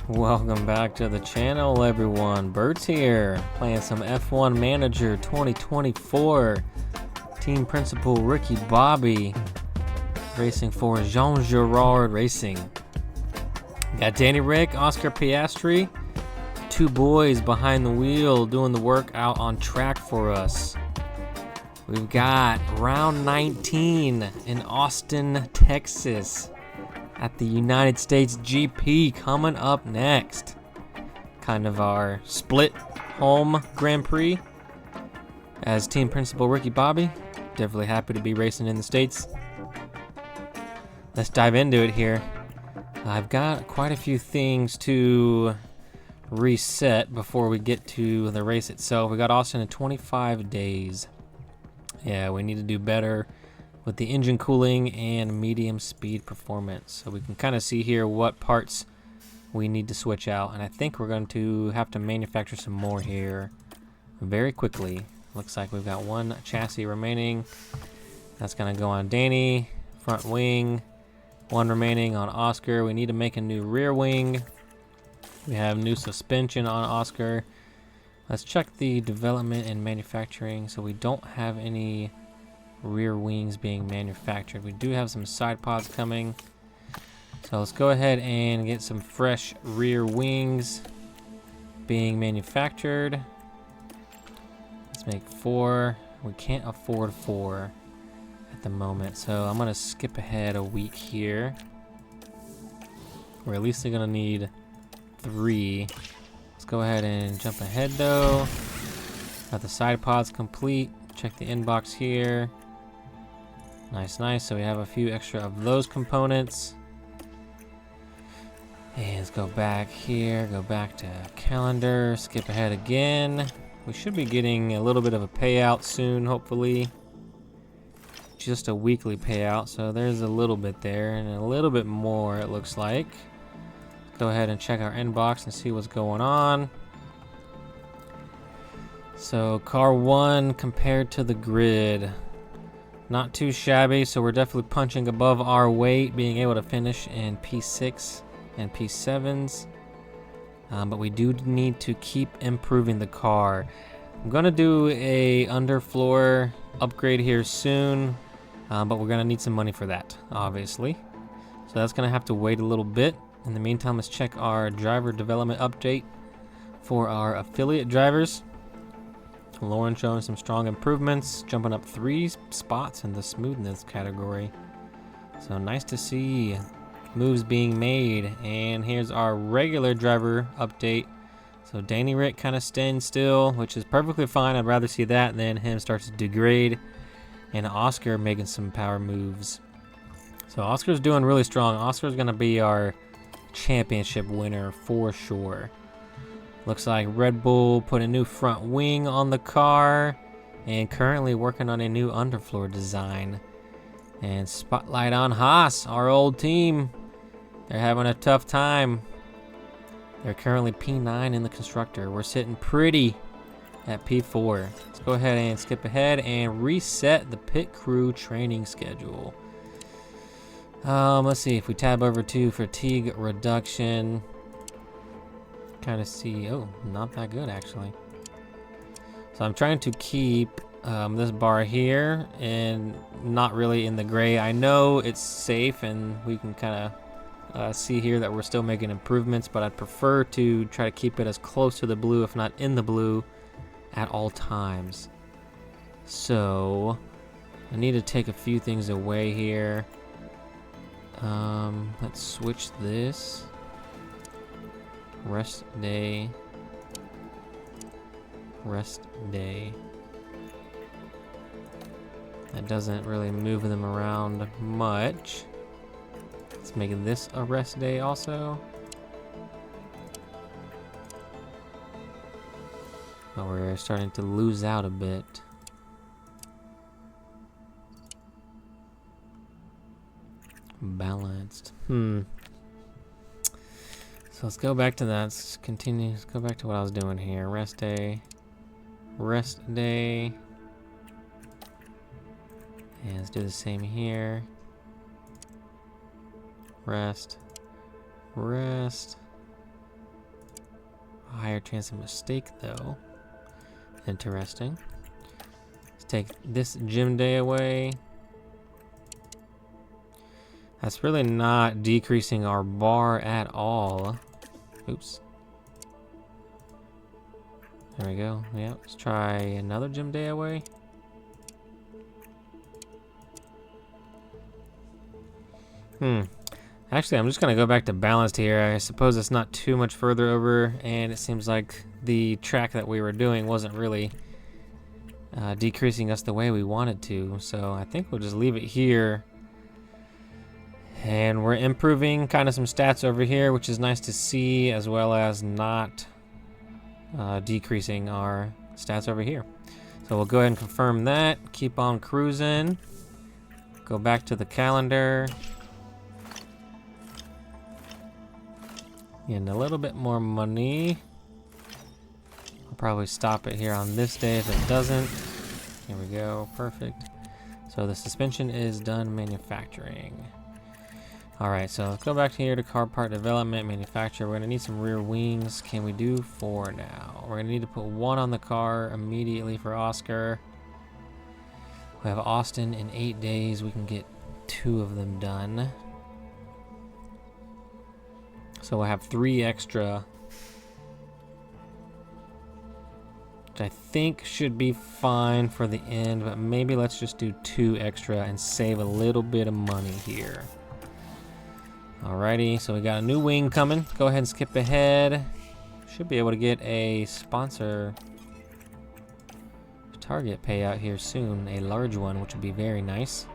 Welcome back to the channel, everyone. Bert's here, playing some F1 Manager 2024. Team Principal Ricky Bobby, racing for Jeangirardracing. Got Danny Rick, Oscar Piastri, two boys behind the wheel doing the work out on track for us. We've got round 19 in Austin, Texas, at the United States GP coming up next. Kind of our split home Grand Prix. As Team Principal Ricky Bobby, definitely happy to be racing in the States. Let's dive into it here. I've got quite a few things to reset before we get to the race itself. We got Austin in 25 days. Yeah, we need to do better with the engine cooling and medium speed performance. So we can kind of see here what parts we need to switch out. And I think we're going to have to manufacture some more here very quickly. Looks like we've got one chassis remaining. That's going to go on Danny, front wing. One remaining on Oscar. We need to make a new rear wing. We have new suspension on Oscar. Let's check the development and manufacturing. So we don't have any rear wings being manufactured. We do have some side pods coming. So let's go ahead and get some fresh rear wings being manufactured. Let's make 4. We can't afford 4 at the moment. So I'm going to skip ahead a week here. We're at least going to need 3. Let's go ahead and jump ahead though. Got the side pods complete. Check the inbox here. Nice, nice. So we have a few extra of those components. And let's go back here, go back to calendar, skip ahead again. We should be getting a little bit of a payout soon, hopefully. Just a weekly payout, so there's a little bit there and a little bit more, it looks like. Let's go ahead and check our inbox and see what's going on. So car 1 compared to the grid. Not too shabby, so we're definitely punching above our weight, being able to finish in P6 and P7s. But we do need to keep improving the car. I'm gonna do a underfloor upgrade here soon, but we're gonna need some money for that, obviously. So that's gonna have to wait a little bit. In the meantime, let's check our driver development update for our affiliate drivers. Lauren showing some strong improvements, jumping up 3 spots in the smoothness category. So nice to see moves being made. And here's our regular driver update. So Danny Rick kind of staying still, which is perfectly fine. I'd rather see that than him start to degrade. And Oscar making some power moves. So Oscar's doing really strong. Oscar's going to be our championship winner for sure. Looks like Red Bull put a new front wing on the car and currently working on a new underfloor design. And spotlight on Haas, our old team. They're having a tough time. They're currently P9 in the constructor. We're sitting pretty at P4. Let's go ahead and skip ahead and reset the pit crew training schedule. Let's see if we tab over to fatigue reduction. Kind of see, oh, not that good actually. So I'm trying to keep this bar here and not really in the gray. I know it's safe and we can kind of see here that we're still making improvements, but I'd prefer to try to keep it as close to the blue, if not in the blue, at all times. So I need to take a few things away here. Let's switch this. Rest day. Rest day. That doesn't really move them around much. Let's make this a rest day also. But we're starting to lose out a bit. Balanced. So let's go back to that. Let's continue. Let's go back to what I was doing here. Rest day. Rest day. And let's do the same here. Rest. Rest. Higher chance of mistake though. Interesting. Let's take this gym day away. That's really not decreasing our bar at all. Oops. There we go. Yeah, let's try another gym day away. Actually, I'm just gonna go back to balanced here. I suppose it's not too much further over, and it seems like the track that we were doing wasn't really decreasing us the way we wanted to. So I think we'll just leave it here. And we're improving kind of some stats over here, which is nice to see, as well as not decreasing our stats over here. So we'll go ahead and confirm that. Keep on cruising. Go back to the calendar. Getting a little bit more money. I'll probably stop it here on this day if it doesn't. Here we go, perfect. So the suspension is done manufacturing. All right, so let's go back here to car part development, manufacture. We're gonna need some rear wings. Can we do 4 now? We're gonna need to put 1 on the car immediately for Oscar. We have Austin in 8 days. We can get 2 of them done. So we'll have 3 extra, which I think should be fine for the end, but maybe let's just do 2 extra and save a little bit of money here. Alrighty, so we got a new wing coming. Go ahead and skip ahead. Should be able to get a sponsor target payout here soon, a large one, which would be very nice.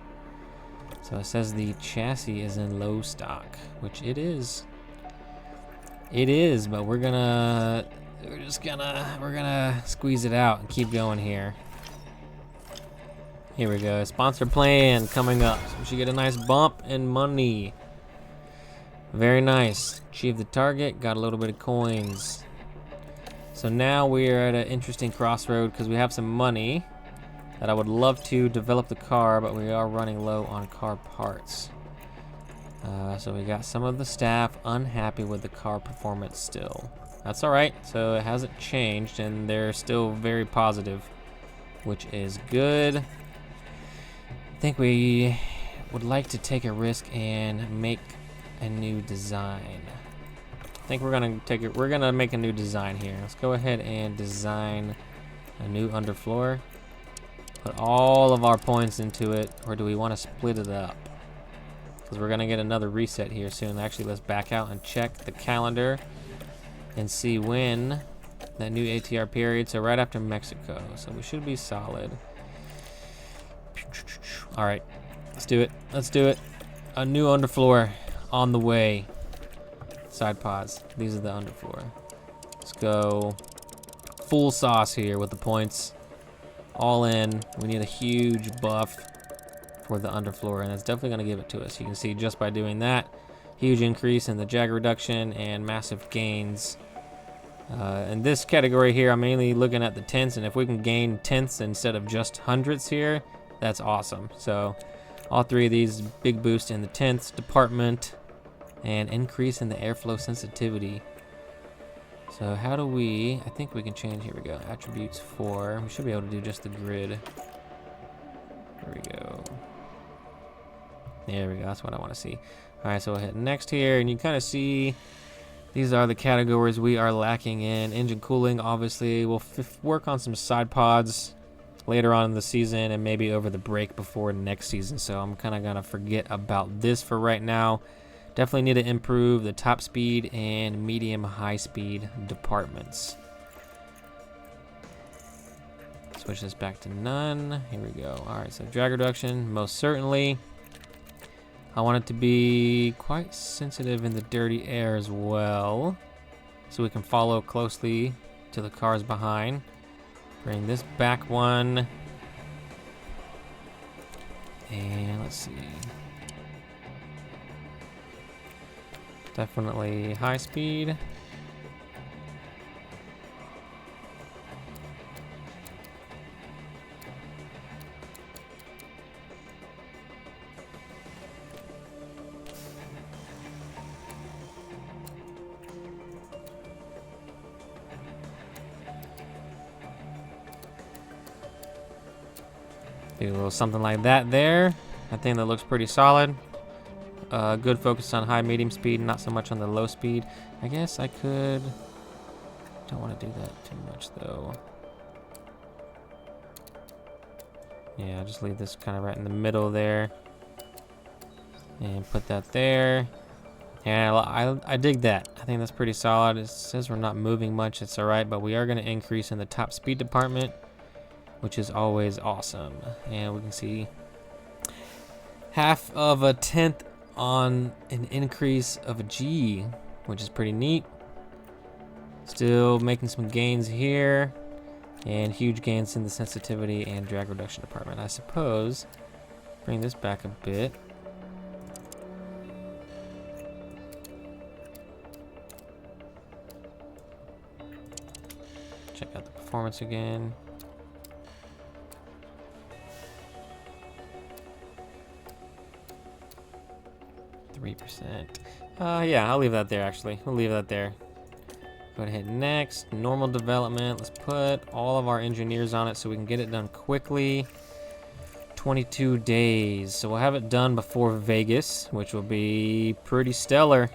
So it says the chassis is in low stock, which it is. It is, but we're gonna squeeze it out and keep going here. Here we go, sponsor plan coming up. So we should get a nice bump in money. Very nice. Achieved the target, got a little bit of coins. So now we're at an interesting crossroad because we have some money that I would love to develop the car, but we are running low on car parts. So we got some of the staff unhappy with the car performance still. That's all right. So it hasn't changed and they're still very positive, which is good. I think we would like to take a risk and make a new design. I think we're gonna make a new design here. Let's go ahead and design a new underfloor. Put all of our points into it, or do we want to split it up? Because we're gonna get another reset here soon. Actually, let's back out and check the calendar and see when that new ATR period. So right after Mexico. So we should be solid. All right, let's do it. Let's do it. A new underfloor on the way. Side pods. These are the underfloor. Let's go full sauce here with the points. All in. We need a huge buff for the underfloor, and it's definitely going to give it to us. You can see just by doing that, huge increase in the jag reduction and massive gains. In this category here, I'm mainly looking at the tenths, and if we can gain tenths instead of just hundredths here, that's awesome. So all 3 of these, big boost in the tenths department and increase in the airflow sensitivity. So how do we, I think we can change, here we go, attributes 4. We should be able to do just the grid. There we go. There we go, that's what I want to see. All right, so we'll hit next here, and you kind of see these are the categories we are lacking in. Engine cooling, obviously, we'll work on some side pods later on in the season and maybe over the break before next season. So I'm kind of gonna forget about this for right now. Definitely need to improve the top speed and medium high speed departments. Switch this back to none. Here we go. All right, so drag reduction, most certainly. I want it to be quite sensitive in the dirty air as well, so we can follow closely to the cars behind. Bring this back one. And let's see. Definitely high speed. Do a little something like that there. I think that looks pretty solid. Good focus on high, medium speed, not so much on the low speed. I guess I could... Don't want to do that too much though. Yeah, I'll just leave this kind of right in the middle there. And put that there. And I dig that. I think that's pretty solid. It says we're not moving much. It's alright, but we are going to increase in the top speed department, which is always awesome. And we can see 1/2 of a tenth on an increase of a G, which is pretty neat. Still making some gains here, and huge gains in the sensitivity and drag reduction department. I suppose bring this back a bit. Check out the performance again. Yeah, I'll leave that there actually. We'll leave that there. Go ahead and hit next. Normal development. Let's put all of our engineers on it so we can get it done quickly. 22 days. So we'll have it done before Vegas, which will be pretty stellar.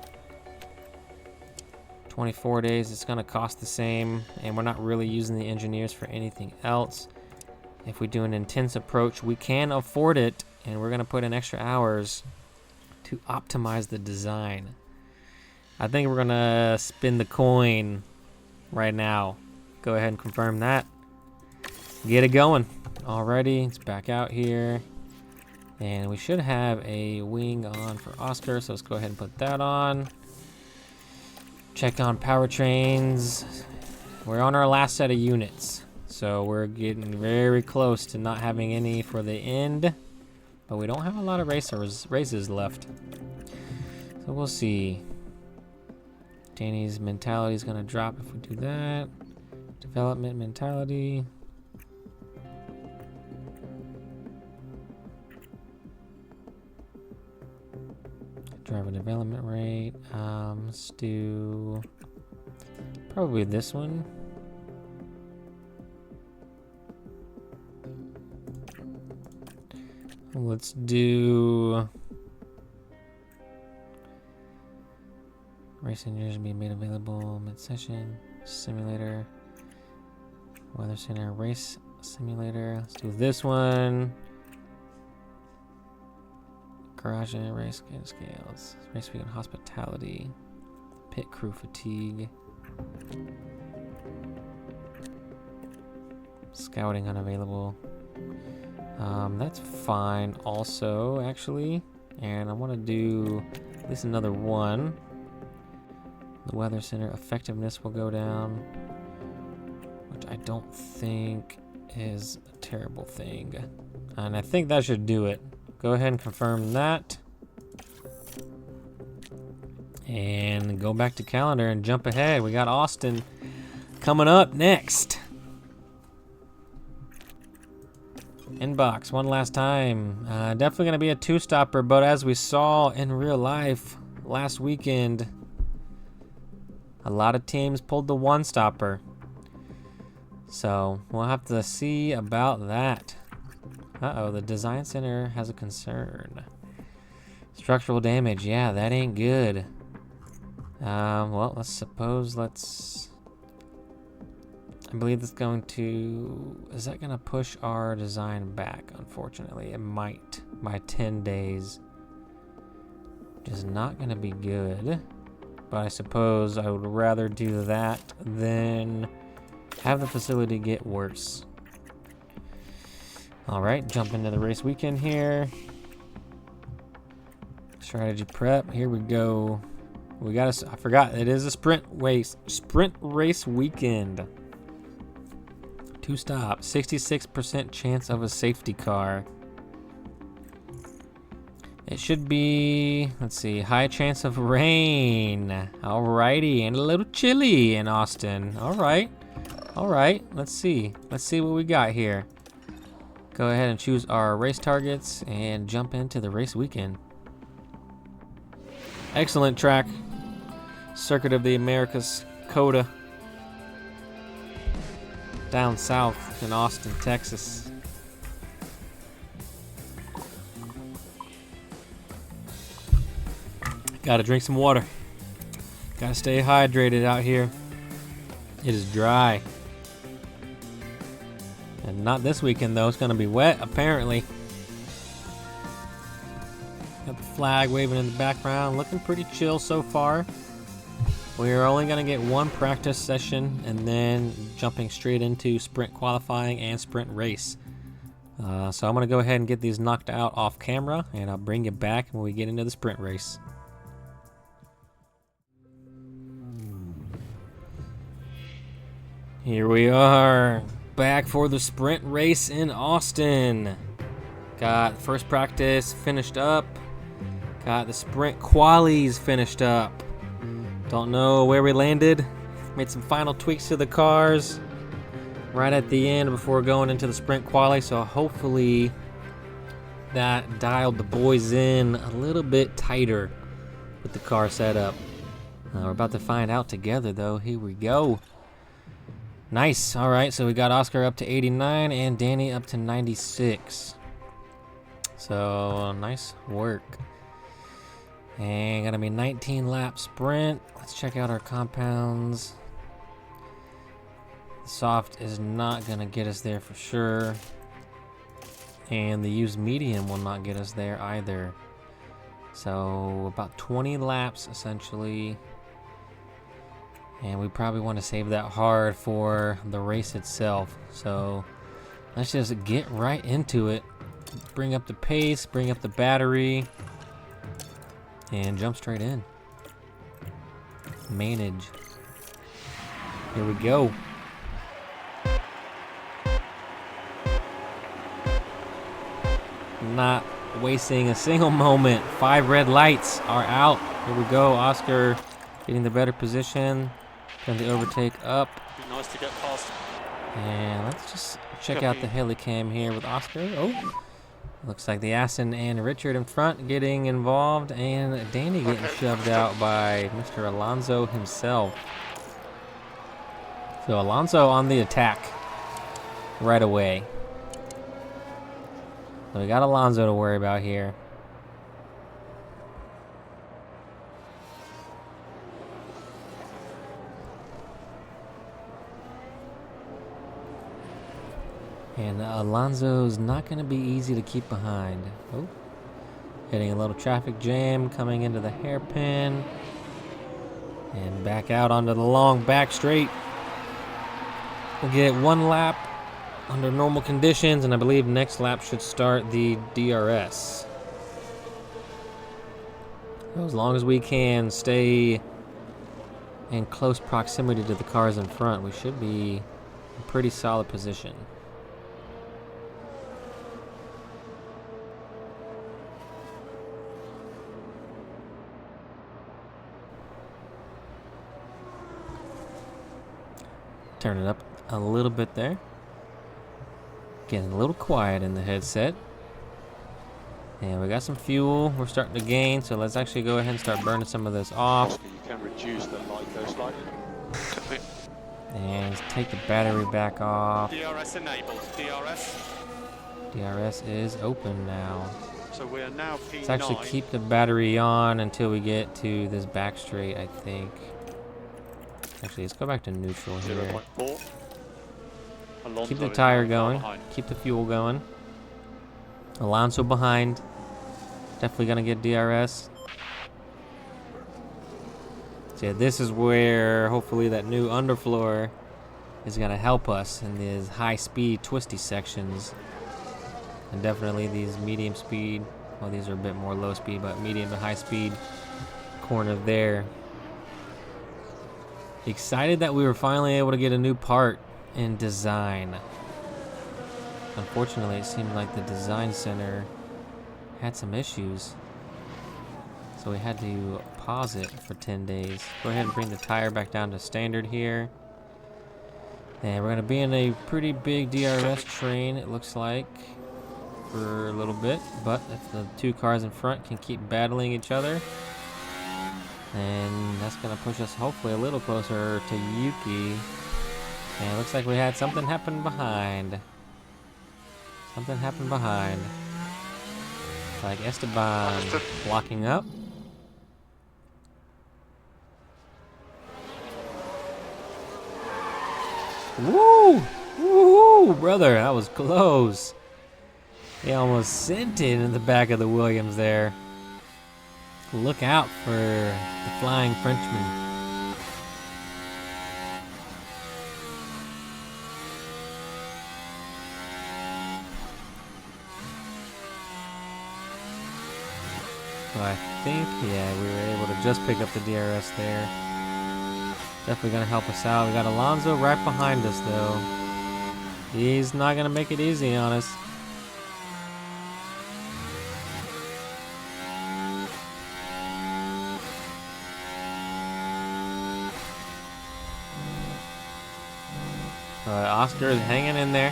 24 days. It's going to cost the same, and we're not really using the engineers for anything else. If we do an intense approach, we can afford it, and we're going to put in extra hours to optimize the design. I think we're gonna spin the coin right now. Go ahead and confirm that. Get it going. Alrighty, it's back out here. And we should have a wing on for Oscar, so let's go ahead and put that on. Check on powertrains. We're on our last set of units, so we're getting very close to not having any for the end. But we don't have a lot of races left. So we'll see. Danny's mentality is going to drop if we do that. Development mentality. Driver development rate. Let's do probably this one. Let's do race engineers being made available mid-session. Simulator, weather center, race simulator. Let's do this one. Garage and race scales. Race week and hospitality. Pit crew fatigue. Scouting unavailable. That's fine also, actually. And I want to do at least another one. The weather center effectiveness will go down, which I don't think is a terrible thing. And I think that should do it. Go ahead and confirm that. And go back to calendar and jump ahead. We got Austin coming up next. Inbox one last time. Definitely going to be a two-stopper, but as we saw in real life last weekend, a lot of teams pulled the one-stopper. So we'll have to see about that. Uh-oh, the design center has a concern. Structural damage, yeah, that ain't good. Well, I believe it's going to... Is that going to push our design back? Unfortunately, it might by 10 days. Which is not going to be good. But I suppose I would rather do that than have the facility get worse. Alright, jump into the race weekend here. Strategy prep, here we go. I forgot, it is a sprint race weekend. 2 stop, 66% chance of a safety car. It should be, let's see, high chance of rain. Alrighty, and a little chilly in Austin. Alright, let's see what we got here. Go ahead and choose our race targets and jump into the race weekend. Excellent track. Circuit of the Americas, COTA. Down south in Austin, Texas. Gotta drink some water. Gotta stay hydrated out here. It is dry. And not this weekend though, it's gonna be wet apparently. Got the flag waving in the background, looking pretty chill so far. We are only gonna get one practice session and then jumping straight into sprint qualifying and sprint race. So I'm gonna go ahead and get these knocked out off camera and I'll bring you back when we get into the sprint race. Here we are, back for the sprint race in Austin. Got first practice finished up. Got the sprint qualies finished up. Don't know where we landed. Made some final tweaks to the cars right at the end before going into the sprint quali, so hopefully that dialed the boys in a little bit tighter with the car setup. We're about to find out together though. Here we go. Nice. All right, so we got Oscar up to 89 and Danny up to 96. So nice work. And gonna be 19 lap sprint. Let's check out our compounds. The soft is not gonna get us there for sure. And the used medium will not get us there either. So about 20 laps essentially. And we probably want to save that hard for the race itself. So let's just get right into it. Bring up the pace, bring up the battery, and jump straight in. Manage. Here we go. Not wasting a single moment. 5 red lights are out. Here we go. Oscar getting the better position. Turn the overtake up. Be nice to get past. And let's just check out the helicam here with Oscar. Oh, looks like the Aston and Richard in front getting involved, and Danny getting shoved out by Mr. Alonso himself. So Alonso on the attack right away. So we got Alonso to worry about here. And Alonso's not going to be easy to keep behind. Oh, hitting a little traffic jam, coming into the hairpin. And back out onto the long back straight. We'll get 1 lap under normal conditions, and I believe next lap should start the DRS. So as long as we can stay in close proximity to the cars in front, we should be in a pretty solid position. Turn it up a little bit there. Getting a little quiet in the headset. And we got some fuel. We're starting to gain, so let's actually go ahead and start burning some of this off. You can reduce the light go slightly. And take the battery back off. DRS enabled. DRS is open now. So we are now P9. Let's actually keep the battery on until we get to this back straight, I think. Actually, let's go back to neutral here. 0.4. Alonso Keep the tire is going. behind. Keep the fuel going. Alonso behind. Definitely gonna get DRS. So yeah, this is where hopefully that new underfloor is gonna help us in these high-speed twisty sections. And definitely these medium speed. Well, these are a bit more low speed, but medium to high speed corner there. Excited that we were finally able to get a new part in design. Unfortunately, it seemed like the design center had some issues, so we had to pause it for 10 days. Go ahead and bring the tire back down to standard here. And we're going to be in a pretty big DRS train, it looks like, for a little bit. But if the 2 cars in front can keep battling each other, and that's going to push us hopefully a little closer to Yuki. And it looks like we had something happen behind. Something happened behind. Like Esteban blocking up. Woo! Woo! Brother, that was close. He almost sent it in the back of the Williams there. Look out for the Flying Frenchman. So I think, yeah, we were able to just pick up the DRS there. Definitely gonna help us out. We got Alonso right behind us though. He's not gonna make it easy on us. Oscar is hanging in there.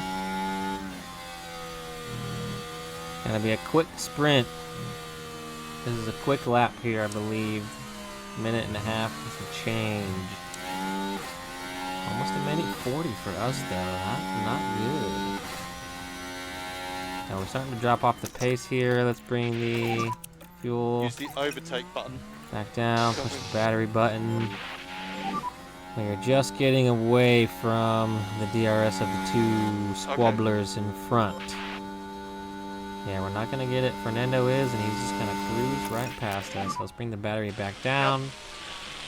Gonna be a quick sprint. This is a quick lap here, I believe. Minute and a half with some change. Almost a minute 40 for us though. That's not good. Now we're starting to drop off the pace here. Let's bring the fuel Use the overtake button. back down. Push the battery button. We're just getting away from the DRS of the two squabblers in front. Yeah, we're not going to get it. Fernando is, and he's just going to cruise right past us. Let's bring the battery back down. Yep.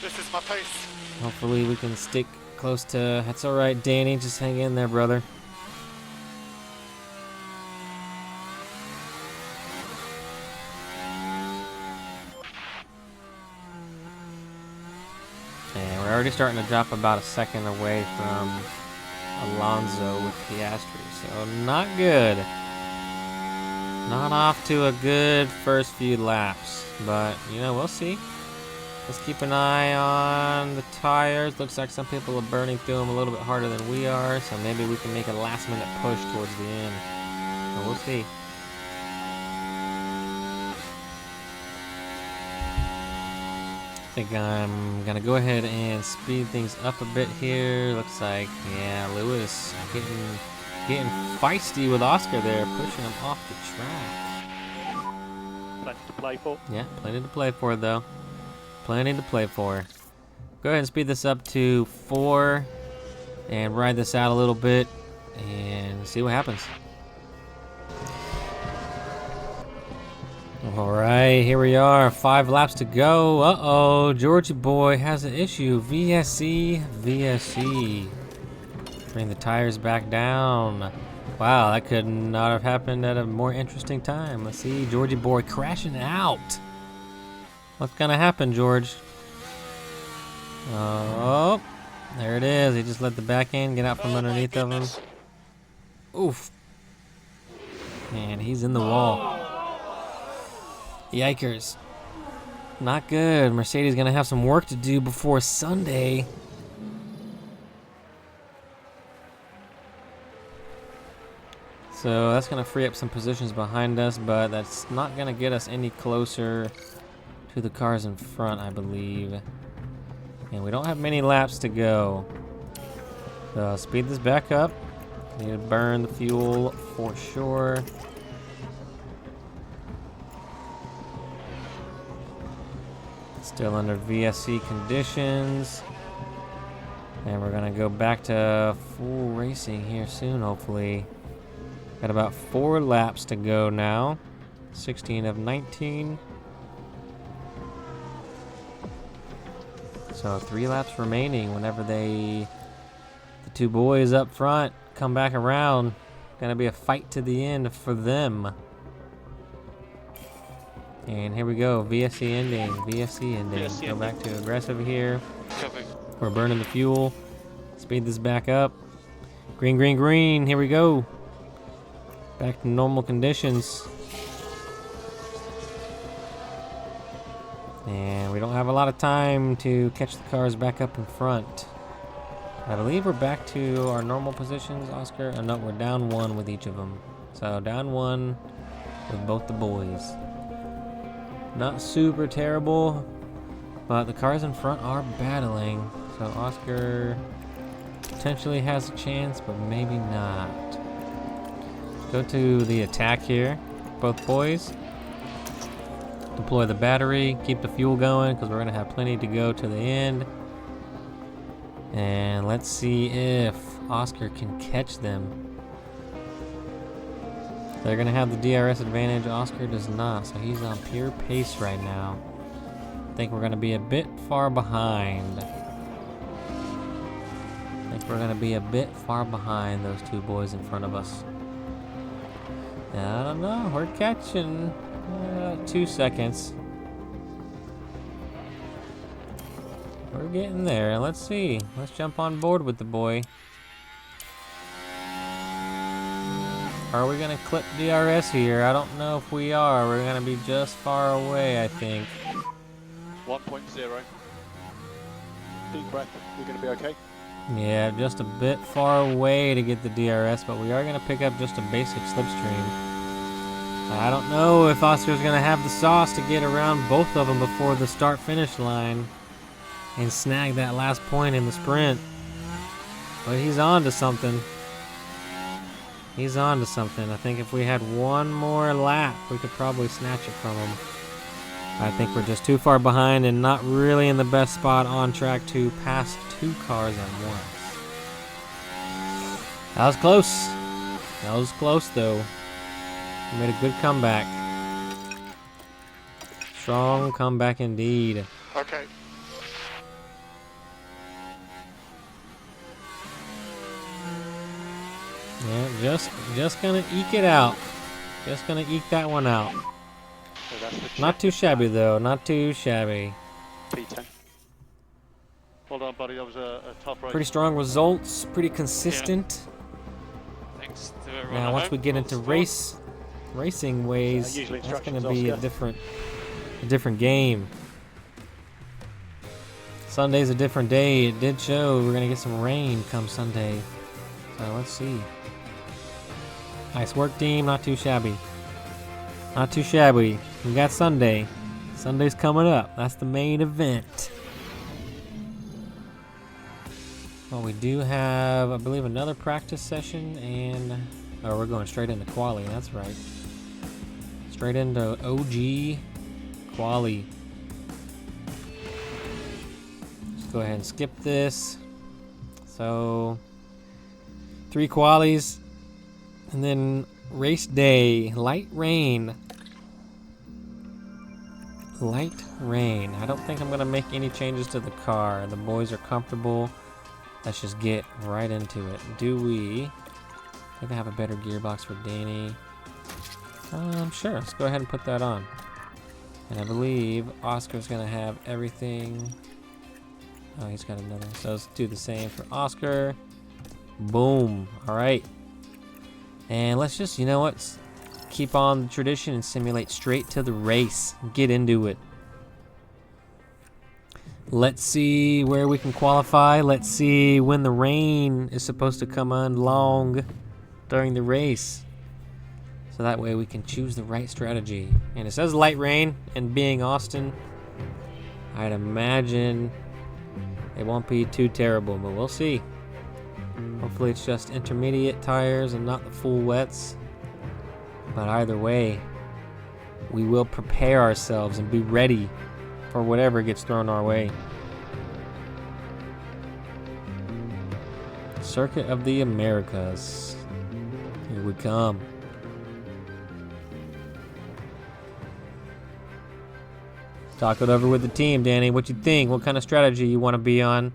This is my pace. Hopefully we can stick close to... That's all right, Danny. Just hang in there, brother. And we're already starting to drop about a second away from Alonso with Piastri. So not good. Not off to a good first few laps, but you know, we'll see. Let's keep an eye on the tires. Looks like some people are burning through them a little bit harder than we are, so maybe we can make a last minute push towards the end. So we'll see. I think I'm gonna go ahead and speed things up a bit here. Looks like, yeah, Lewis getting feisty with Oscar there, pushing him off the track. Plenty to play for. Yeah, plenty to play for though. Plenty to play for. Go ahead and speed this up to 4 and ride this out a little bit and see what happens. All right, here we are, 5 laps to go. Uh-oh, Georgie boy has an issue. VSC. Bring the tires back down. Wow, that could not have happened at a more interesting time. Let's see, Georgie boy crashing out. What's gonna happen, George? Oh, there it is. He just let the back end get out from underneath of him. Oof. And he's in the wall. Yikers. Not good. Mercedes gonna have some work to do before Sunday. So that's going to free up some positions behind us, but that's not going to get us any closer to the cars in front, I believe. And we don't have many laps to go. So speed this back up. Need to burn the fuel for sure. Still under VSC conditions. And we're going to go back to full racing here soon, hopefully. Got about 4 laps to go now. 16 of 19. So 3 laps remaining whenever the 2 boys up front come back around. Gonna be a fight to the end for them. And here we go, VSC ending. Go back to aggressive here. We're burning the fuel. Speed this back up. Green, green, green, here we go. Back to normal conditions. And we don't have a lot of time to catch the cars back up in front. I believe we're back to our normal positions, Oscar. Oh, no, we're down 1 with each of them. So down 1 with both the boys. Not super terrible, but the cars in front are battling. So Oscar potentially has a chance, but maybe not. Go to the attack here, both boys. Deploy the battery, keep the fuel going because we're going to have plenty to go to the end. And let's see if Oscar can catch them. They're going to have the DRS advantage. Oscar does not, so he's on pure pace right now. I think we're going to be a bit far behind. We're going to be a bit far behind those two boys in front of us. I don't know. We're catching 2 seconds. We're getting there. Let's see. Let's jump on board with the boy. Are we going to clip DRS here? I don't know if we are. We're going to be just far away, I think. 1.0. Deep breath. You're going to be okay. Yeah, just a bit far away to get the DRS, but we are going to pick up just a basic slipstream. I don't know if Oscar's going to have the sauce to get around both of them before the start-finish line and snag that last point in the sprint. But he's on to something. He's on to something. I think if we had one more lap, we could probably snatch it from him. I think we're just too far behind and not really in the best spot on track to pass 2 cars at once. That was close. That was close, though. We made a good comeback. Strong comeback indeed. Okay. Yeah, just gonna eke it out. Just gonna eke that one out. So that's Not too shabby, though. Not too shabby. P10. Hold on, buddy. That was a tough race. Pretty strong results. Pretty consistent. Thanks to everyone. Now, at once home we get for into the racing ways, usually that's going instructions, to be Oscar. a different game. Sunday's a different day. It did show we're going to get some rain come Sunday. So let's see. Nice work, team. Not too shabby. Not too shabby. We got Sunday. Sunday's coming up. That's the main event. Well, we do have, I believe, another practice session, and oh, we're going straight into quali. That's right. Straight into OG quali. Let's go ahead and skip this. So, 3 qualies, and then race day. Light rain. Light rain. I don't think I'm going to make any changes to the car. The boys are comfortable. Let's just get right into it. Do we? I think I have a better gearbox for Danny. Sure. Let's go ahead and put that on. And I believe Oscar's going to have everything. Oh, he's got another. So let's do the same for Oscar. Boom. All right. And let's just, you know what? Keep on the tradition and simulate straight to the race. Get into it. Let's see where we can qualify. Let's see when the rain is supposed to come on long during the race. So that way we can choose the right strategy. And it says light rain, and being Austin, I'd imagine it won't be too terrible, but we'll see. Hopefully it's just intermediate tires and not the full wets. But either way, we will prepare ourselves and be ready for whatever gets thrown our way. Circuit of the Americas. Here we come. Talk it over with the team, Danny. What you think? What kind of strategy you want to be on?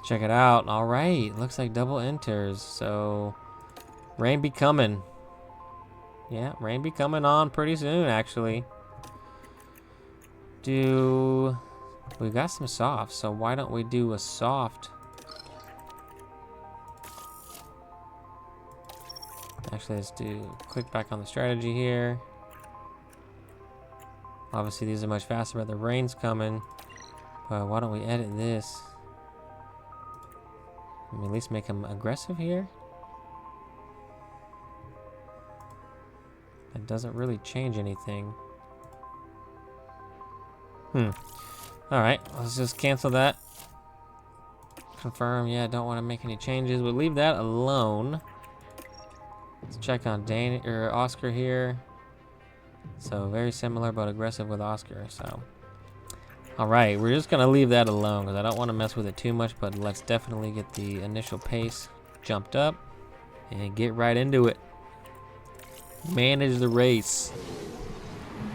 Check it out. All right. Looks like double enters. So, rain be coming. Yeah, rain be coming on pretty soon, actually. We got some soft, so why don't we do a soft? Actually, let's click back on the strategy here. Obviously, these are much faster, but the rain's coming. But why don't we edit this? I mean, at least make them aggressive here. That doesn't really change anything. Alright, let's just cancel that. Confirm, yeah, don't want to make any changes. We'll leave that alone. Let's check on Oscar here. So very similar but aggressive with Oscar. So, all right, we're just gonna leave that alone because I don't want to mess with it too much. But let's definitely get the initial pace jumped up and get right into it. Manage the race.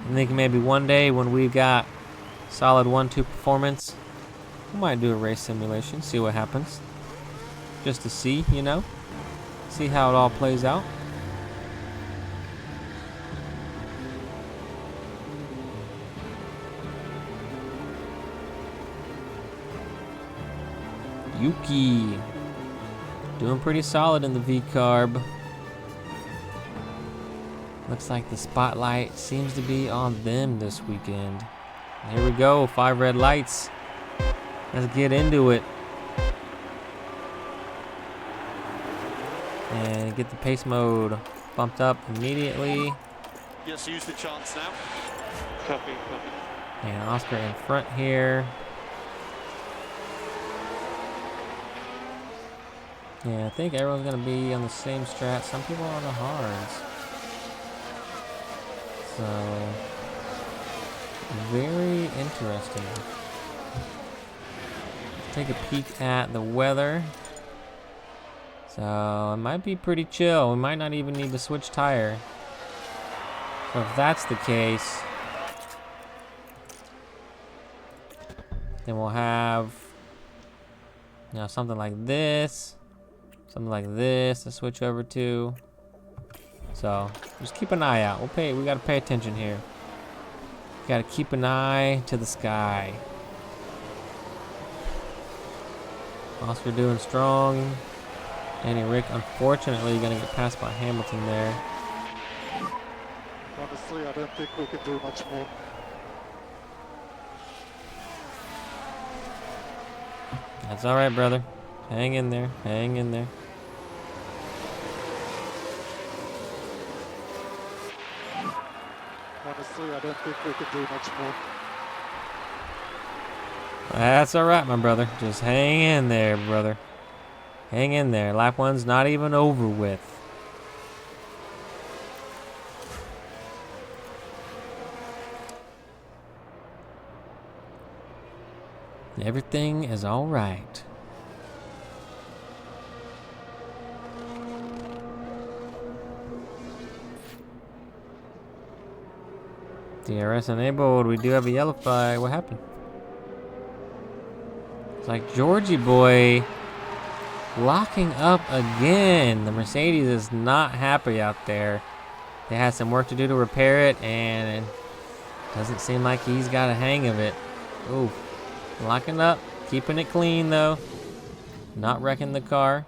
I think maybe one day when we've got solid 1-2 performance, we might do a race simulation, see what happens. Just to see, you know, see how it all plays out. Yuki doing pretty solid in the V-carb. Looks like the spotlight seems to be on them this weekend. Here we go, 5 red lights. Let's get into it. And get the pace mode bumped up immediately. Yes, use the chance now. Copy, copy. And Oscar in front here. Yeah, I think everyone's gonna be on the same strat. Some people are on the hards. So, very interesting. Let's take a peek at the weather. So, it might be pretty chill. We might not even need to switch tire. So, if that's the case, then we'll have, you know, something like this. Something like this to switch over to. So just keep an eye out. We gotta pay attention here. Gotta keep an eye to the sky. Oscar doing strong. Danny Rick unfortunately gonna get passed by Hamilton there. Honestly, I don't think we can do much more. That's alright, brother. Hang in there. Hang in there. Honestly, I don't think we can do much more. That's alright, my brother. Just hang in there, brother. Hang in there. Lap 1's not even over with. Everything is alright. DRS enabled. We do have a yellow flag. What happened? It's like Georgie boy locking up again. The Mercedes is not happy out there. They had some work to do to repair it, and it doesn't seem like he's got a hang of it. Ooh, locking up, keeping it clean though, not wrecking the car.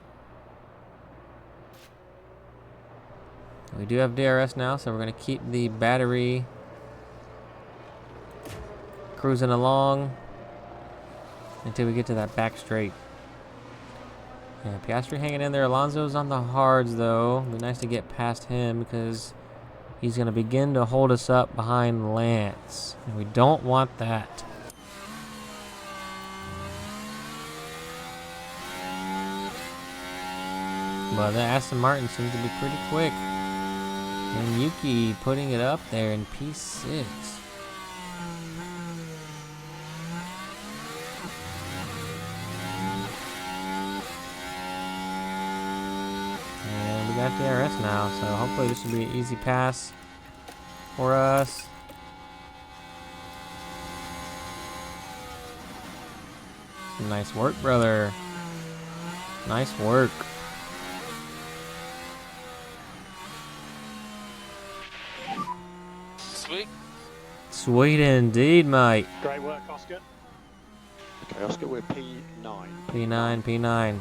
We do have DRS now, so we're gonna keep the battery cruising along until we get to that back straight. Yeah, Piastri hanging in there. Alonso's on the hards though. It'd be nice to get past him because he's going to begin to hold us up behind Lance. And we don't want that. But the Aston Martin seems to be pretty quick. And Yuki putting it up there in P6. And we got DRS now, so hopefully this should be an easy pass for us. Nice work, brother. Nice work. Sweet. Sweet indeed, mate. Great work, Oscar. Okay, Oscar, we're P9. P9, P9.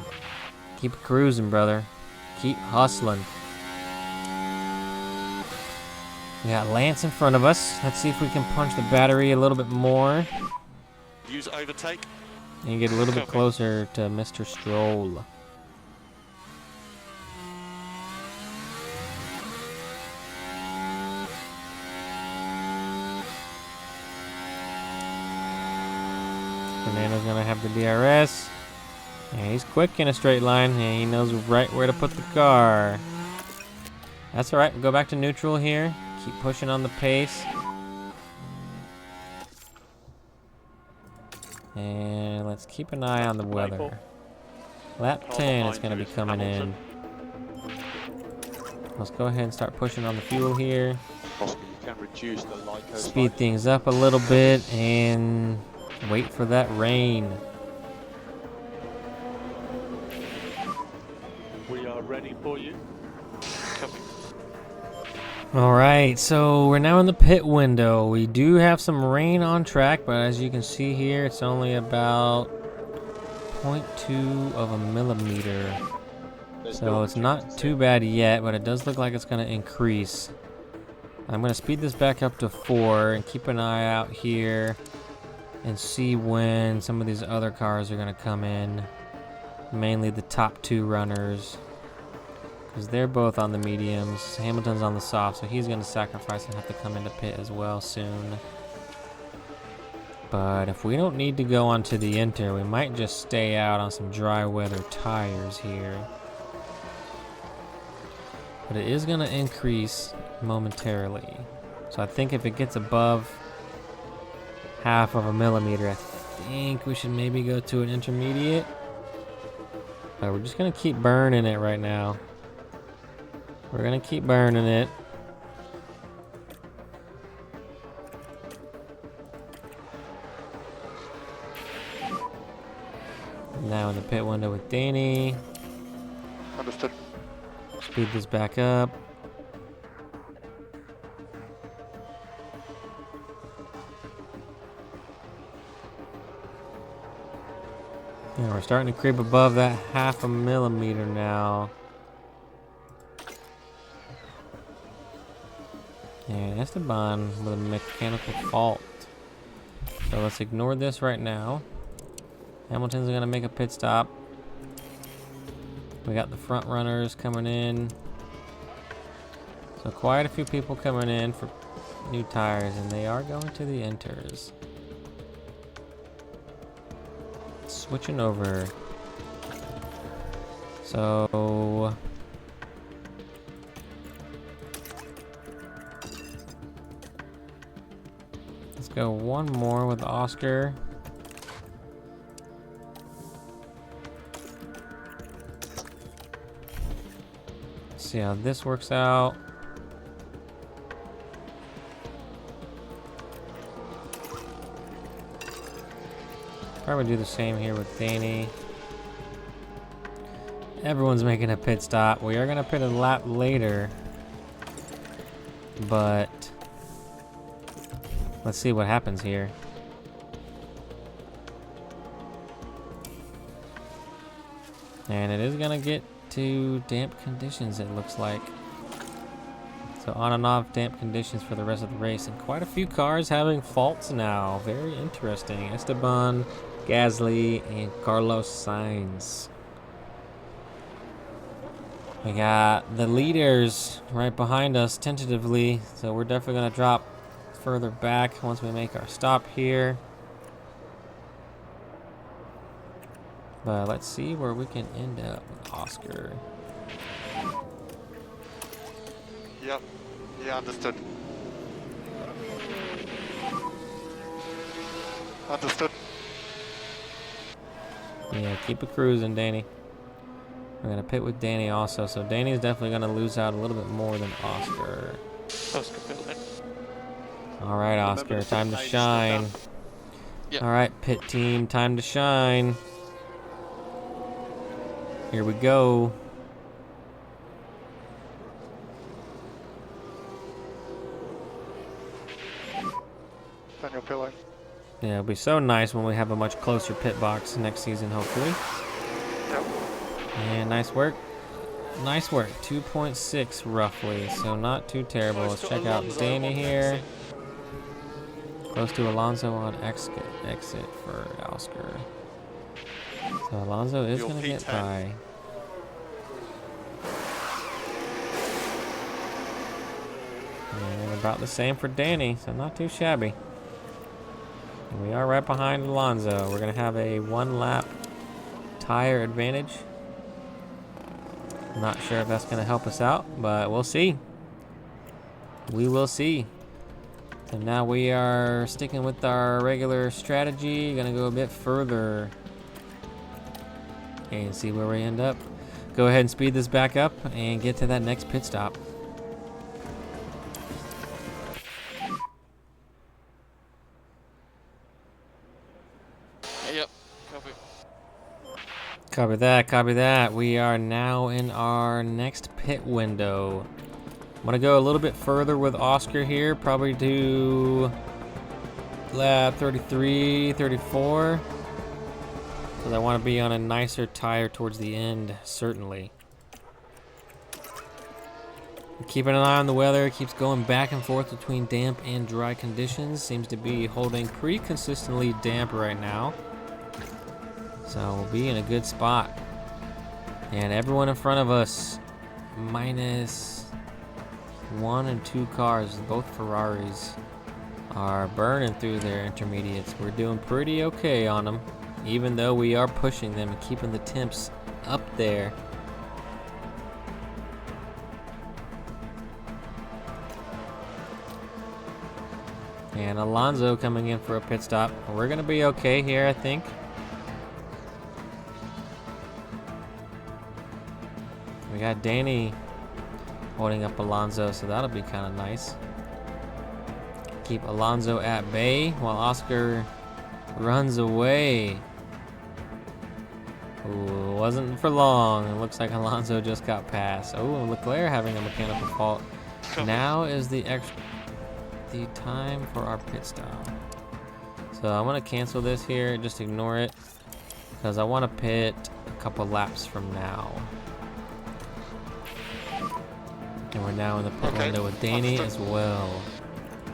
Keep cruising, brother. Keep hustling. We got Lance in front of us. Let's see if we can punch the battery a little bit more Use overtake. and get a little bit closer to Mr. Stroll. Fernando's gonna have the DRS. And he's quick in a straight line, and he knows right where to put the car. That's all right. We'll go back to neutral here. Keep pushing on the pace. And let's keep an eye on the weather. Lap 10 is going to be coming in. Let's go ahead and start pushing on the fuel here. Oscar, you can reduce the LICO Speed slightly. things up a little bit and wait for that rain. We are ready for you. Copy. All right, so we're now in the pit window. We do have some rain on track, but as you can see here, it's only about 0.2 of a millimeter. So it's not too bad yet, but it does look like it's going to increase. I'm going to speed this back up to 4 and keep an eye out here and see when some of these other cars are going to come in. Mainly the top 2 runners, because they're both on the mediums. Hamilton's on the soft, so he's going to sacrifice and have to come into pit as well soon. But if we don't need to go onto the inter, we might just stay out on some dry weather tires here. But it is going to increase momentarily. So I think if it gets above half of a millimeter, I think we should maybe go to an intermediate. But we're just going to keep burning it right now. We're going to keep burning it. Now in the pit window with Danny. Understood. Speed this back up. Yeah, we're starting to creep above that half a millimeter now. And Esteban with a mechanical fault. So let's ignore this right now. Hamilton's gonna make a pit stop. We got the front runners coming in. So quite a few people coming in for new tires, and they are going to the inters. Switching over. So let's go one more with Oscar. See how this works out. Probably do the same here with Danny. Everyone's making a pit stop. We are going to pit a lap later, but let's see what happens here. And it is going to get to damp conditions, it looks like. So on and off damp conditions for the rest of the race, and quite a few cars having faults now. Very interesting. Esteban, Gasly, and Carlos Sainz. We got the leaders right behind us tentatively, so we're definitely going to drop further back once we make our stop here. But let's see where we can end up with Oscar. Yep. Yeah, understood. Understood. Yeah, keep it cruising, Danny. We're going to pit with Danny also, so Danny's definitely going to lose out a little bit more than Oscar. Oscar pit lane. All right, Oscar, time to shine. Yep. All right, pit team, time to shine. Here we go. Daniel pit lane. Yeah, it'll be so nice when we have a much closer pit box next season, hopefully. Yep. And nice work. Nice work. 2.6 roughly, so not too terrible. Let's check out Danny here. Close to Alonso on exit for Oscar. So Alonso is going to get by. And about the same for Danny, so not too shabby. And we are right behind Alonso. We're going to have a 1 lap tire advantage. Not sure if that's going to help us out, but we'll see. We will see. So now we are sticking with our regular strategy. Gonna go a bit further and see where we end up. Go ahead and speed this back up and get to that next pit stop. Yep. Copy. Copy that, copy that. We are now in our next pit window. I'm gonna go a little bit further with Oscar here, probably do lap 33, 34. Because I want to be on a nicer tire towards the end, certainly. Keeping an eye on the weather, it keeps going back and forth between damp and dry conditions. Seems to be holding pretty consistently damp right now. So we'll be in a good spot. And everyone in front of us, minus 1 and 2 cars, both Ferraris, are burning through their intermediates. We're doing pretty okay on them, even though we are pushing them and keeping the temps up there. And Alonso coming in for a pit stop. We're gonna be okay here, I think. We got Danny holding up Alonso, so that'll be kind of nice. Keep Alonso at bay while Oscar runs away. Ooh, wasn't for long. It looks like Alonso just got past. Oh, Leclerc having a mechanical fault. Now is the time for our pit stop. So I'm gonna cancel this here, just ignore it, because I want to pit a couple laps from now. And we're now in the pit window with Danny as well.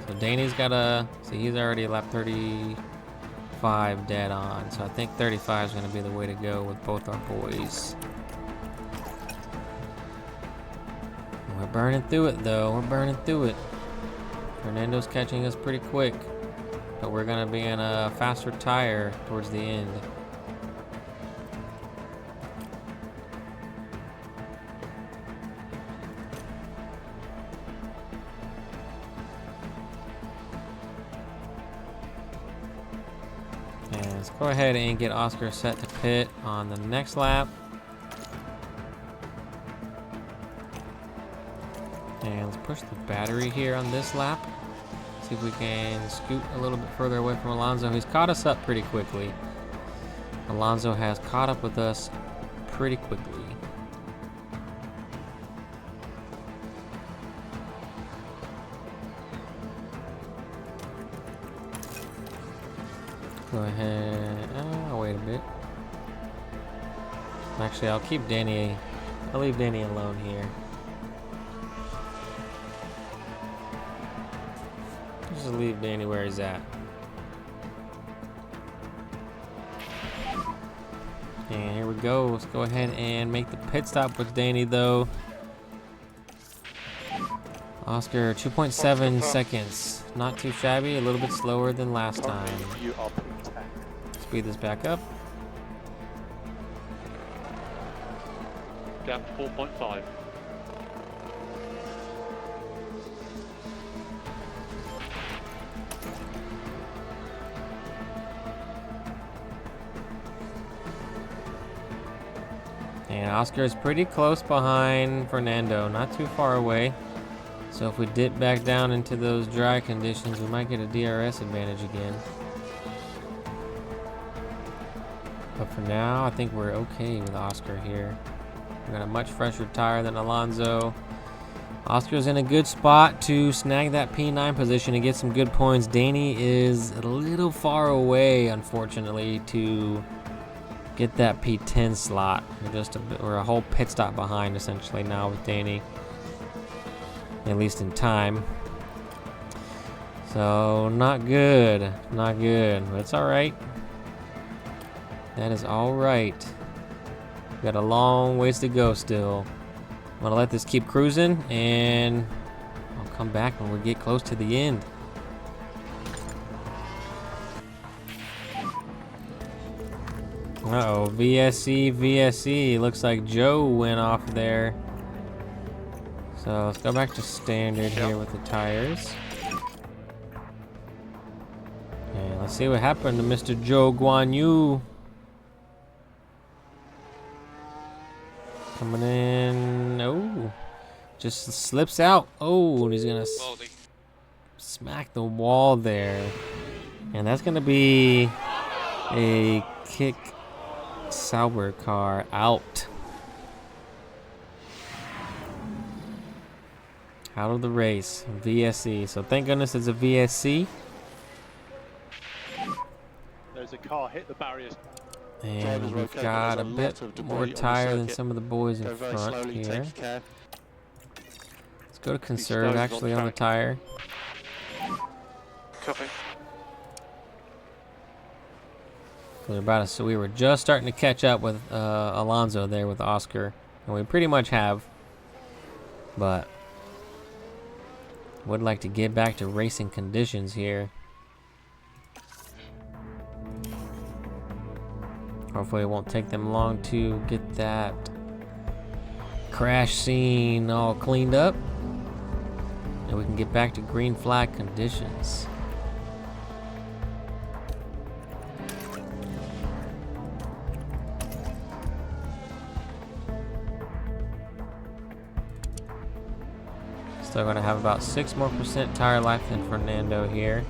So Danny's got a, see, he's already lap 35 dead on. So I think 35 is going to be the way to go with both our boys. We're burning through it though, we're burning through it. Fernando's catching us pretty quick, but we're going to be in a faster tire towards the end. And let's go ahead and get Oscar set to pit on the next lap. And let's push the battery here on this lap. See if we can scoot a little bit further away from Alonso. He's caught us up pretty quickly. Alonso has caught up with us pretty quickly. Go ahead. I'll wait a bit. Actually, I'll keep Danny. I'll leave Danny alone here. Just leave Danny where he's at. And here we go. Let's go ahead and make the pit stop with Danny, though. Oscar, 2.7 seconds. Not too shabby. A little bit slower than last time. Speed this back up. Gap 4.5. And Oscar is pretty close behind Fernando, not too far away. So if we dip back down into those dry conditions, we might get a DRS advantage again. But for now, I think we're okay with Oscar here. We got a much fresher tire than Alonso. Oscar's in a good spot to snag that P9 position and get some good points. Danny is a little far away, unfortunately, to get that P10 slot. We're a whole pit stop behind essentially now with Danny, at least in time. So not good, not good, but it's all right. That is all right. We got a long ways to go still. I'm gonna let this keep cruising, and I'll come back when we get close to the end. Uh-oh, VSE. Looks like Joe went off there. So let's go back to standard here with the tires. And let's see what happened to Mr. Joe Guan Yu. Coming in. Oh, just slips out. Oh, and he's gonna smack the wall there. And that's gonna be a kick Sauber car out. Out of the race. VSE. So thank goodness it's a VSC. There's a car hit the barriers. And we've got a bit more tire than some of the boys in front here. Let's go to conserve actually on the tire. Copy. So we were just starting to catch up with Alonso there with Oscar, and we pretty much have. But would like to get back to racing conditions here. Hopefully it won't take them long to get that crash scene all cleaned up, and we can get back to green flag conditions. Still gonna have about 6% more tire life than Fernando here.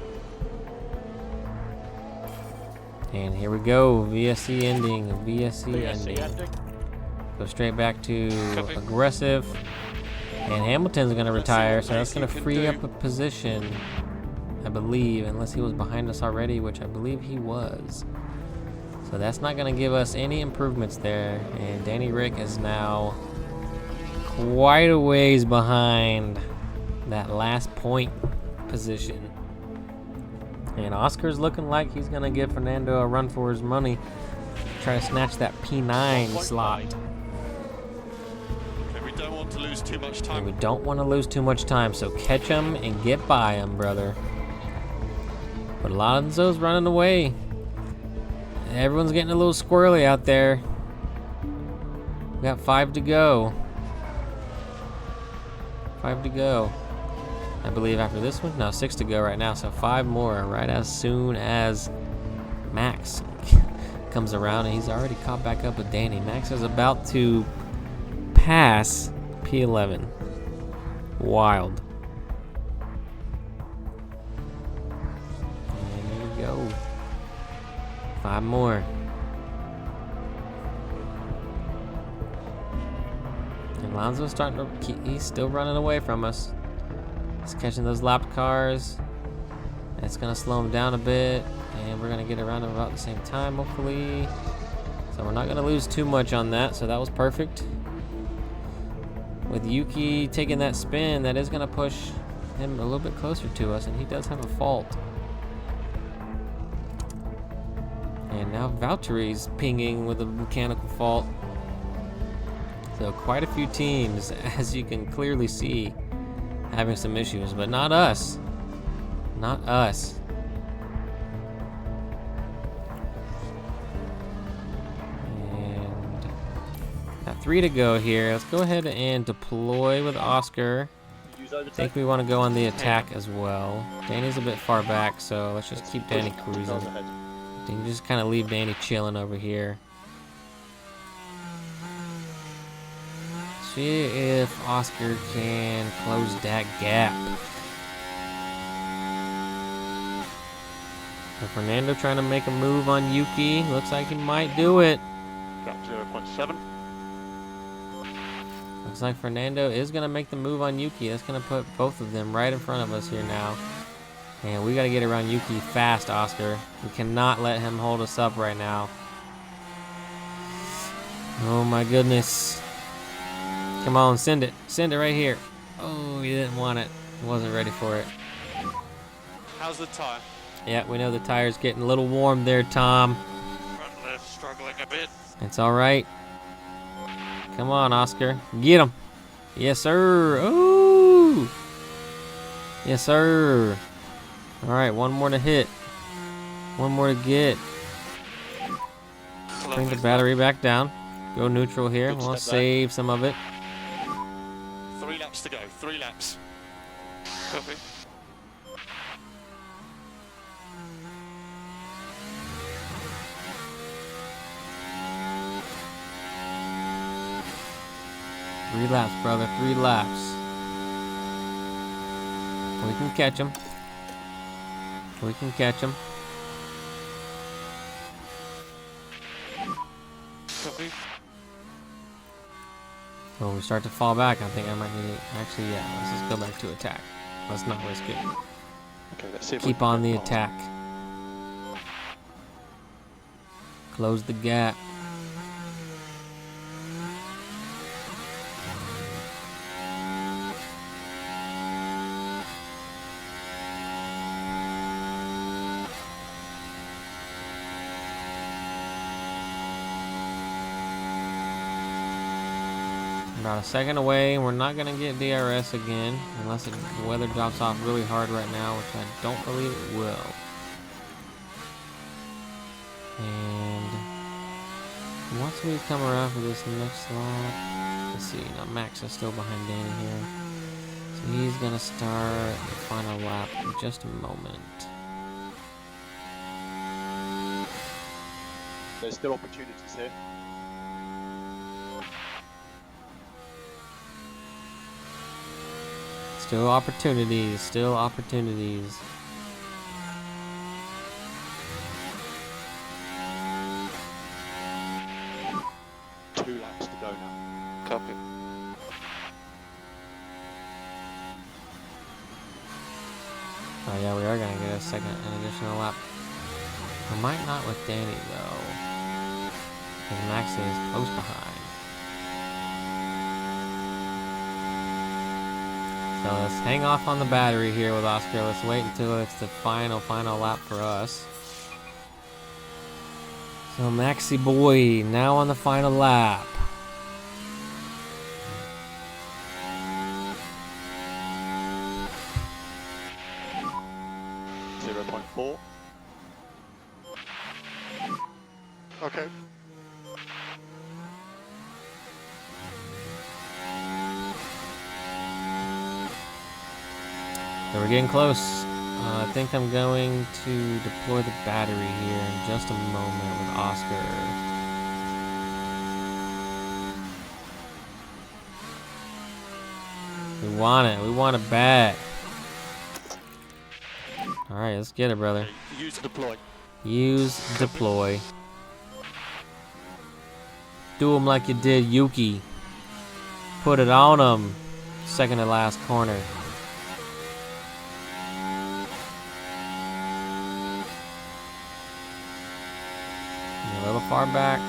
And here we go, VSC ending, VSC ending. Go straight back to aggressive. And Hamilton's gonna retire, so that's gonna free up a position, I believe, unless he was behind us already, which I believe he was. So that's not gonna give us any improvements there. And Danny Rick is now quite a ways behind that last point position. And Oscar's looking like he's gonna give Fernando a run for his money. Try to snatch that P9 slot. And we don't want to lose too much time. And we don't want to lose too much time, so catch him and get by him, brother. But Alonso's running away. Everyone's getting a little squirrely out there. We got 5 to go. 5 to go. I believe after this one? No, 6 to go right now, so 5 more right as soon as Max comes around, and he's already caught back up with Danny. Max is about to pass P11. Wild. And there we go. 5 more. And Alonso's starting to he's still running away from us. He's catching those lapped cars. It's gonna slow him down a bit, and we're gonna get around him about the same time, hopefully. So we're not gonna lose too much on that, so that was perfect. With Yuki taking that spin, that is gonna push him a little bit closer to us, and he does have a fault. And now Valtteri's pinging with a mechanical fault. So quite a few teams, as you can clearly see, having some issues, but not us. Not us. And got 3 to go here. Let's go ahead and deploy with Oscar. I think we want to go on the attack as well. Danny's a bit far back, so let's just keep Danny cruising. You can just kind of leave Danny chilling over here. See if Oscar can close that gap. So Fernando trying to make a move on Yuki. Looks like he might do it. Gap 0.7. Looks like Fernando is going to make the move on Yuki. That's going to put both of them right in front of us here now. And we got to get around Yuki fast, Oscar. We cannot let him hold us up right now. Oh my goodness. Come on, send it. Send it right here. Oh, he didn't want it. He wasn't ready for it. How's the tire? Yeah, we know the tire's getting a little warm there, Tom. Front left struggling a bit. It's all right. Come on, Oscar. Get him. Yes, sir. Ooh. Yes, sir. All right, one more to hit. One more to get. Bring the battery back down. Go neutral here. Good We'll step there. save some of it. 3 laps to go. 3 laps. Copy. Three laps, brother. 3 laps. We can catch him. We can catch him. Copy. When we start to fall back, I think I might need. Actually, yeah. Let's just go back to attack. Let's not risk it. Okay, let's see if Keep we on can the go fast. attack. Close the gap. About a second away. We're not going to get DRS again unless the weather drops off really hard right now, which I don't believe it will. And once we come around for this next lap, let's see. Now Max is still behind Danny here. So he's going to start the final lap in just a moment. There's still opportunities here. Still opportunities, still opportunities. Two laps to go now. Copy. Oh yeah, we are gonna get an additional lap. We might not with Danny though, because Max is close behind. So let's hang off on the battery here with Oscar. Let's wait until it's the final lap for us. So Maxi boy, now on the final lap. .4. Okay. So we're getting close. I think I'm going to deploy the battery here in just a moment with Oscar. We want it. We want it bad. All right, let's get it, brother. Use deploy. Use deploy. Do him like you did Yuki. Put it on him. Second to last corner. A little far back.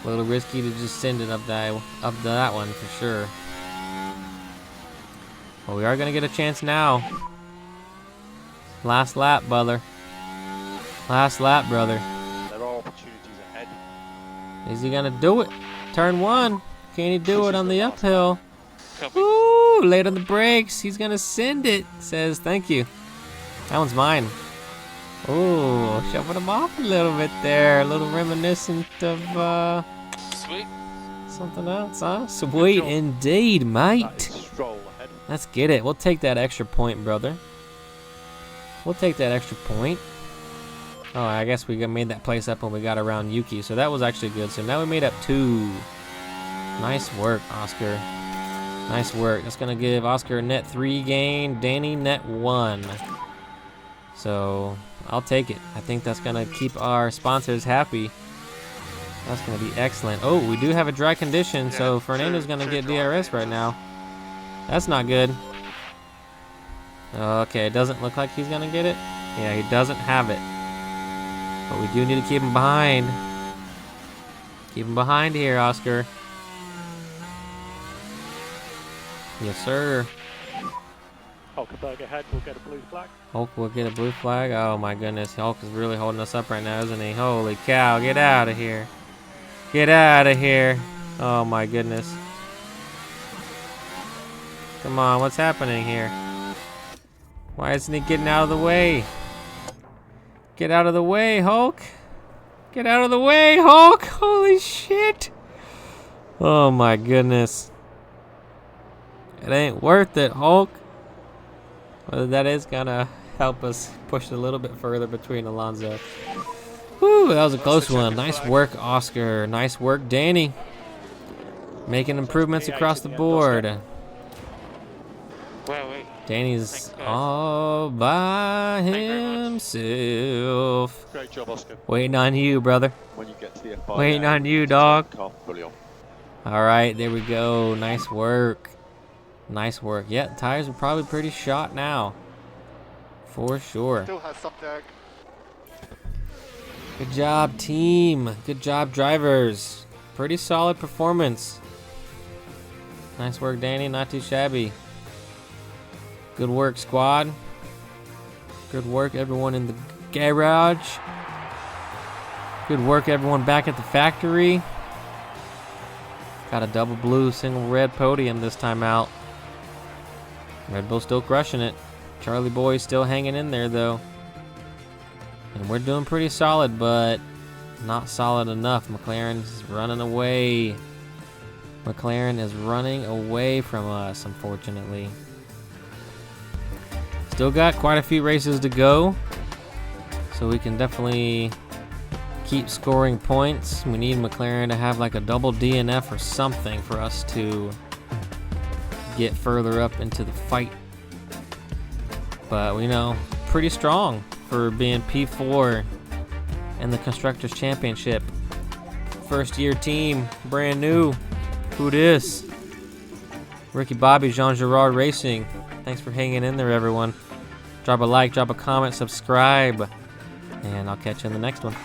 A little risky to just send it up that one for sure. Well, we are gonna get a chance now. Last lap, brother. Last lap, brother. There are opportunities ahead. Is he gonna do it? Turn 1. Can he do it on the uphill? Copy. Ooh, late on the brakes. He's gonna send it. Says thank you. That one's mine. Ooh, shoving him off a little bit there. A little reminiscent of Sweet. something else, huh? Sweet indeed, That mate. is Stroll ahead. Let's get it. We'll take that extra point, brother. We'll take that extra point. Oh, I guess we made that place up when we got around Yuki, so that was actually good. So now we made up 2. Nice work, Oscar. Nice work. That's going to give Oscar a net 3 gain, Danny net 1. So I'll take it. I think that's going to keep our sponsors happy. That's going to be excellent. Oh, we do have a dry condition, so Fernando's going to get DRS right now. That's not good. Okay, it doesn't look like he's going to get it. Yeah, he doesn't have it. But we do need to keep him behind. Keep him behind here, Oscar. Yes, sir. Hulkenberg ahead will get a blue flag. Hulk will get a blue flag. Oh my goodness, Hulk is really holding us up right now, isn't he? Holy cow, get out of here. Get out of here. Oh my goodness. Come on, what's happening here? Why isn't he getting out of the way? Get out of the way, Hulk. Get out of the way, Hulk! Holy shit! Oh my goodness. It ain't worth it, Hulk. Well, that is gonna help us push it a little bit further between Alonso. Woo, that was a close one. Nice work, Oscar. Nice work, Danny. Making improvements across the board. Well, wait. Danny's all by himself. Great job, Oscar. Waiting on you, brother. When you get to the F5, Waiting on you, dog. fully on. All right, there we go. Nice work. Nice work. Yeah, tires are probably pretty shot now. For sure. Still has some drag. Good job, team. Good job, drivers. Pretty solid performance. Nice work, Danny. Not too shabby. Good work, squad. Good work, everyone in the garage. Good work, everyone back at the factory. Got a double blue, single red podium this time out. Red Bull still crushing it. Charlie Boy still hanging in there, though. And we're doing pretty solid, but not solid enough. McLaren's running away. McLaren is running away from us, unfortunately. Still got quite a few races to go, so we can definitely keep scoring points. We need McLaren to have like a double DNF or something for us to get further up into the fight. But we know, pretty strong for being P4 in the Constructors Championship. First year team, brand new. Who dis? Ricky Bobby, Jeangirardracing. Thanks for hanging in there, everyone. Drop a like, drop a comment, subscribe, and I'll catch you in the next one.